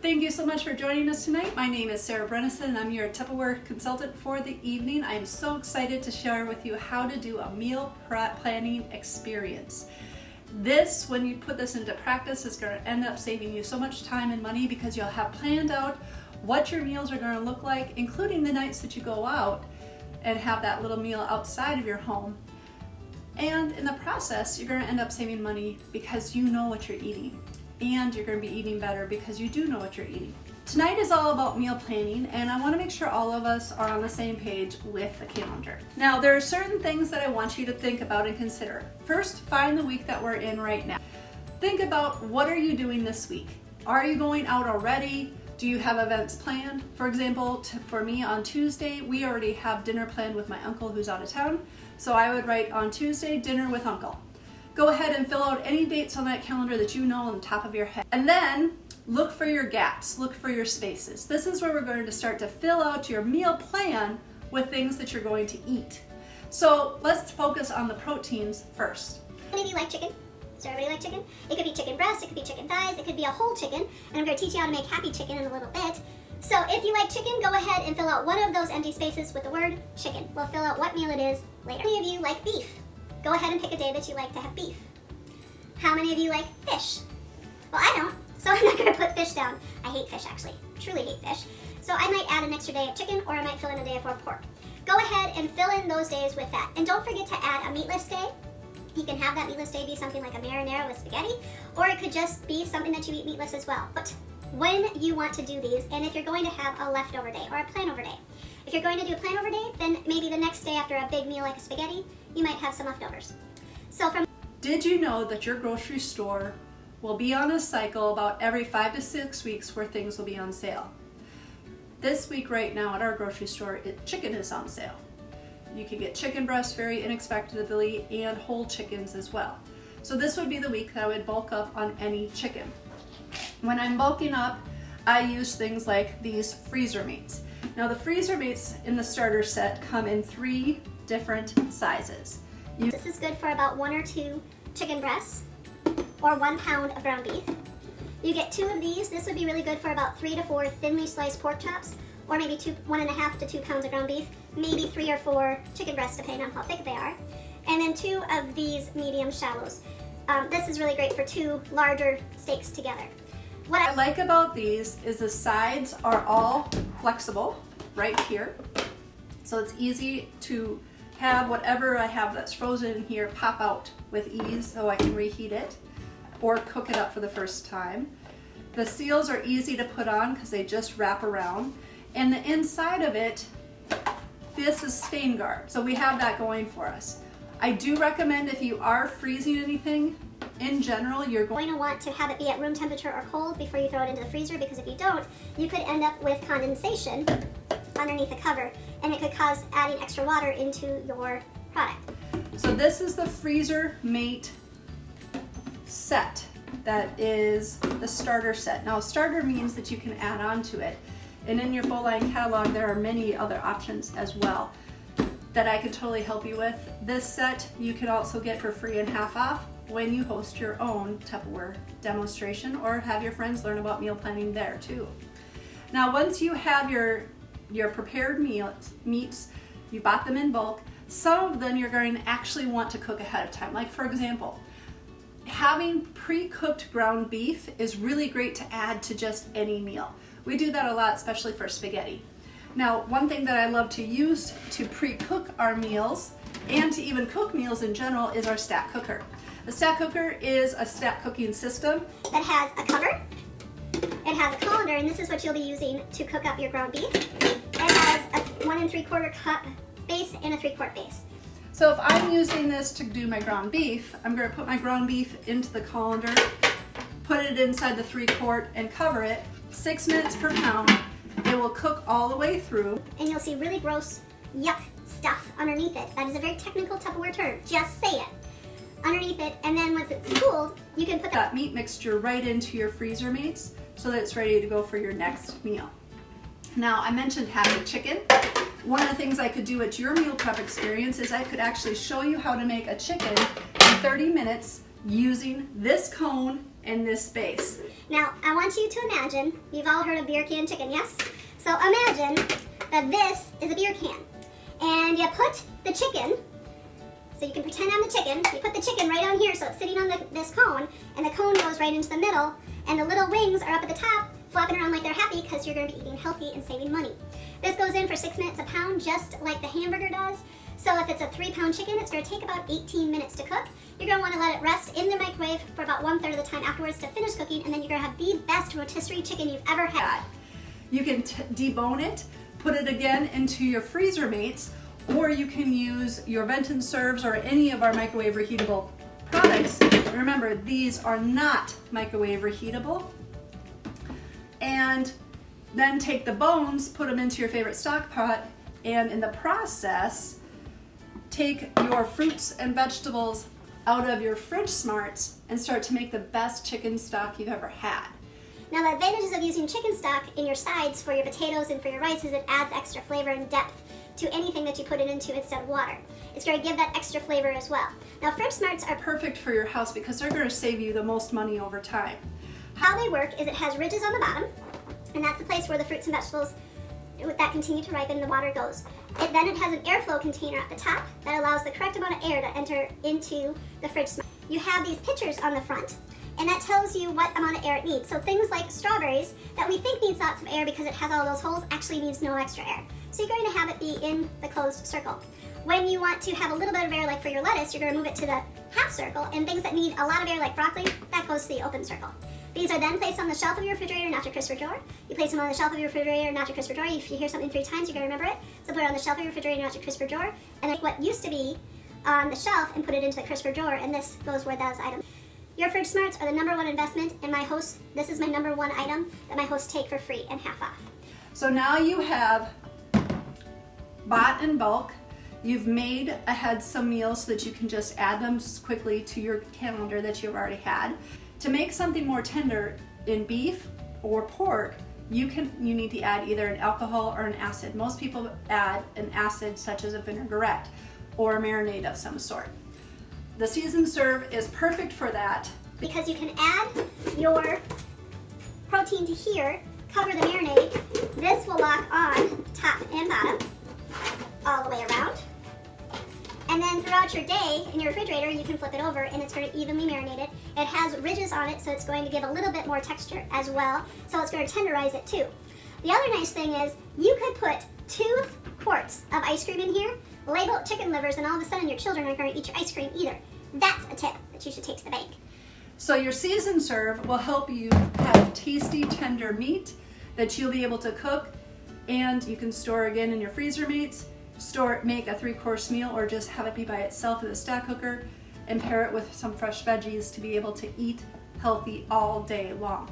Thank you so much for joining us tonight. My name is Sarah Brennison and I'm your Tupperware consultant for the evening. I am so excited to share with you how to do a meal prep planning experience. This, when you put this into practice, is going to end up saving you so much time and money because you'll have planned out what your meals are going to look like, including the nights that you go out and have that little meal outside of your home. And in the process, you're going to end up saving money because you know what you're eating. And you're going to be eating better because you do know what you're eating. Tonight is all about meal planning, and I want to make sure all of us are on the same page with the calendar. Now, there are certain things that I want you to think about and consider. First, find the week that we're in right now. Think about, what are you doing this week? Are you going out already? Do you have events planned? For example, for me on Tuesday, we already have dinner planned with my uncle who's out of town. So I would write on Tuesday, dinner with uncle. Go ahead and fill out any dates on that calendar that you know on the top of your head. And then look for your gaps, look for your spaces. This is where we're going to start to fill out your meal plan with things that you're going to eat. So let's focus on the proteins first. How many of you like chicken? Does everybody like chicken? It could be chicken breast, it could be chicken thighs, it could be a whole chicken, and I'm going to teach you how to make happy chicken in a little bit. So if you like chicken, go ahead and fill out one of those empty spaces with the word chicken. We'll fill out what meal it is later. How many of you like beef? Go ahead and pick a day that you like to have beef. How many of you like fish? Well, I don't, so I'm not going to put fish down. I hate fish, actually. Truly hate fish. So I might add an extra day of chicken, or I might fill in a day for pork. Go ahead and fill in those days with that. And don't forget to add a meatless day. You can have that meatless day be something like a marinara with spaghetti, or it could just be something that you eat meatless as well. But when you want to do these, and if you're going to have a leftover day or a planover day, if you're going to do a planover day, then maybe the next day after a big meal like a spaghetti, you might have some leftovers. Did you know that your grocery store will be on a cycle about every 5 to 6 weeks where things will be on sale? This week right now at our grocery store, chicken is on sale. You can get chicken breasts very inexpensively and whole chickens as well. So this would be the week that I would bulk up on any chicken. When I'm bulking up, I use things like these freezer meats. Now the freezer meats in the starter set come in 3 different sizes. This is good for about 1 or 2 chicken breasts or 1 pound of ground beef. You get 2 of these. This would be really good for about 3 to 4 thinly sliced pork chops, or maybe 1.5 to 2 pounds of ground beef, maybe 3 or 4 chicken breasts depending on how thick they are, and then 2 of these medium shallows. This is really great for 2 larger steaks together. What I like about these is the sides are all flexible right here, so it's easy to have whatever I have that's frozen in here pop out with ease so I can reheat it or cook it up for the first time. The seals are easy to put on because they just wrap around, and the inside of it, this is stain guard, so we have that going for us. I do recommend, if you are freezing anything, in general, you're going to want to have it be at room temperature or cold before you throw it into the freezer, because if you don't, you could end up with condensation underneath the cover, and it could cause adding extra water into your product. So this is the freezer mate set. That is the starter set. Now, starter means that you can add on to it, and in your full line catalog there are many other options as well that I could totally help you with. This set you can also get for free and half off when you host your own Tupperware demonstration or have your friends learn about meal planning there too. Now, once you have your prepared meats, you bought them in bulk, some of them you're going to actually want to cook ahead of time. Like, for example, having pre-cooked ground beef is really great to add to just any meal. We do that a lot, especially for spaghetti. Now, one thing that I love to use to pre-cook our meals and to even cook meals in general is our stack cooker. The stack cooker is a stack cooking system that has a cover, it has a colander, and this is what you'll be using to cook up your ground beef. It has a 1 3/4 cup base and a 3-quart base. So if I'm using this to do my ground beef, I'm going to put my ground beef into the colander, put it inside the 3-quart and cover it. 6 minutes per pound. It will cook all the way through. And you'll see really gross, yuck stuff underneath it. That is a very technical Tupperware term. Just say it. Underneath it, and then once it's cooled, you can put that meat mixture right into your freezer meats so that it's ready to go for your next meal. Now, I mentioned having chicken. One of the things I could do at your meal prep experience is I could actually show you how to make a chicken in 30 minutes using this cone in this space. Now, I want you to imagine, you've all heard of beer can chicken, yes? So imagine that this is a beer can. And you put the chicken, so you can pretend I'm the chicken, you put the chicken right on here so it's sitting on this cone, and the cone goes right into the middle, and the little wings are up at the top, flapping around like they're happy because you're going to be eating healthy and saving money. This goes in for 6 minutes a pound, just like the hamburger does. So if it's a 3-pound chicken, it's going to take about 18 minutes to cook. You're going to want to let it rest in the microwave for about 1/3 of the time afterwards to finish cooking, and then you're going to have the best rotisserie chicken you've ever had. You can debone it, put it again into your freezer mates, or you can use your vent and serves or any of our microwave reheatable products. Remember, these are not microwave reheatable. And then take the bones, put them into your favorite stock pot, and in the process, take your fruits and vegetables out of your Fridgesmarts and start to make the best chicken stock you've ever had. Now, the advantages of using chicken stock in your sides for your potatoes and for your rice is it adds extra flavor and depth to anything that you put it into instead of water. It's going to give that extra flavor as well. Now, Fridgesmarts are perfect for your house because they're going to save you the most money over time. How they work is it has ridges on the bottom, and that's the place where the fruits and vegetables that continue to ripen, the water goes. Then it has an airflow container at the top that allows the correct amount of air to enter into the Fridgesmart. You have these pitchers on the front, and that tells you what amount of air it needs. So things like strawberries that we think needs lots of air because it has all those holes actually needs no extra air. So you're going to have it be in the closed circle. When you want to have a little bit of air, like for your lettuce, you're going to move it to the half circle, and things that need a lot of air like broccoli, that goes to the open circle. These are then placed on the shelf of your refrigerator, not your crisper drawer. You place them on the shelf of your refrigerator, not your crisper drawer. If you hear something 3 times, you're going to remember it. So put it on the shelf of your refrigerator, not your crisper drawer. And take what used to be on the shelf and put it into the crisper drawer, and this goes where those items. Your Fridgesmarts are the #1 investment, and my hosts, this is my #1 item that my hosts take for free and half off. So now you have bought in bulk. You've made ahead some meals so that you can just add them quickly to your calendar that you've already had. To make something more tender in beef or pork, you need to add either an alcohol or an acid. Most people add an acid such as a vinaigrette or a marinade of some sort. The seasoned serve is perfect for that. Because you can add your protein to here, cover the marinade. This will lock on top and bottom all the way around. And then throughout your day in your refrigerator, you can flip it over and it's going to evenly marinate it. It has ridges on it, so it's going to give a little bit more texture as well. So it's going to tenderize it too. The other nice thing is you could put 2 quarts of ice cream in here, label it chicken livers, and all of a sudden your children aren't going to eat your ice cream either. That's a tip that you should take to the bank. So your seasoned serve will help you have tasty, tender meat that you'll be able to cook, and you can store again in your freezer mates. Make a 3-course meal, or just have it be by itself in the stack cooker and pair it with some fresh veggies to be able to eat healthy all day long.